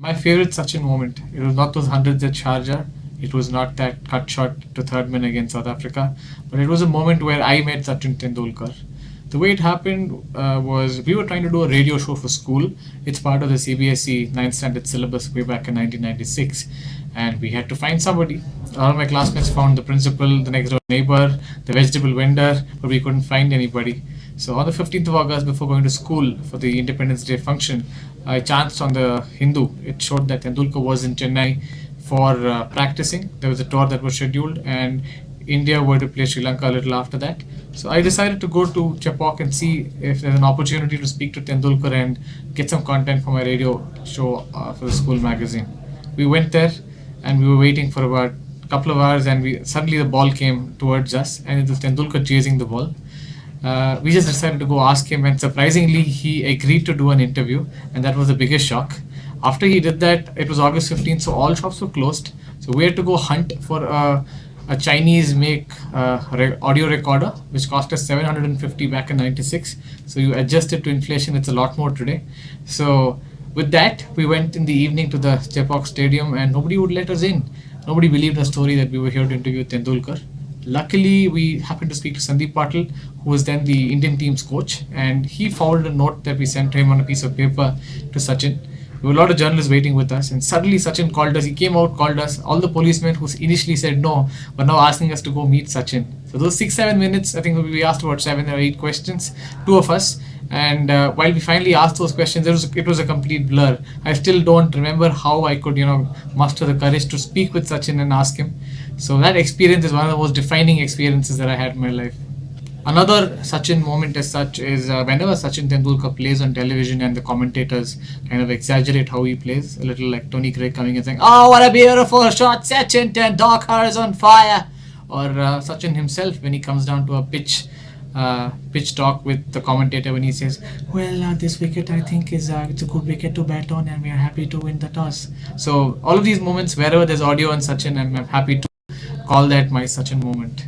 My favorite Sachin moment. It was not those hundreds at Sharjah. It was not that cut shot to third man against South Africa, but it was a moment where I met Sachin Tendulkar. The way it happened was we were trying to do a radio show for school. It's part of the CBSE 9th standard syllabus way back in 1996, and we had to find somebody. All of my classmates found the principal, the next door neighbor, the vegetable vendor, but we couldn't find anybody. So on the 15th of August, before going to school for the Independence Day function, I chanced on the Hindu. It showed that Tendulkar was in Chennai for practicing. There was a tour that was scheduled, and India were to play Sri Lanka a little after that. So I decided to go to Chepauk and see if there's an opportunity to speak to Tendulkar and get some content for my radio show for the school magazine. We went there, and we were waiting for about a couple of hours, and suddenly the ball came towards us, and it was Tendulkar chasing the ball. We just decided to go ask him, and surprisingly, he agreed to do an interview, and that was the biggest shock. After he did that, it was August 15th, so all shops were closed. So we had to go hunt for a Chinese make audio recorder, which cost us 750 back in 96. So you adjust it to inflation, it's a lot more today. So with that, we went in the evening to the Chepauk Stadium, and nobody would let us in. Nobody believed our story that we were here to interview Tendulkar. Luckily, we happened to speak to Sandeep Patil, who was then the Indian team's coach, and he forwarded a note that we sent to him on a piece of paper to Sachin. There were a lot of journalists waiting with us, and suddenly Sachin called us. He came out, called us. All the policemen who initially said no were now asking us to go meet Sachin. So those 6-7 minutes, I think we asked about 7 or 8 questions, two of us. And while we finally asked those questions, it was a complete blur. I still don't remember how I could, muster the courage to speak with Sachin and ask him. So that experience is one of the most defining experiences that I had in my life. Another Sachin moment as such is whenever Sachin Tendulkar plays on television and the commentators kind of exaggerate how he plays, a little like Tony Craig coming and saying, "Oh, what a beautiful shot, Sachin Tendulkar is on fire," or Sachin himself when he comes down to a pitch talk with the commentator when he says, "Well, this wicket I think is it's a good wicket to bat on, and we are happy to win the toss." So all of these moments, wherever there's audio on Sachin, I'm happy to call that my Sachin moment.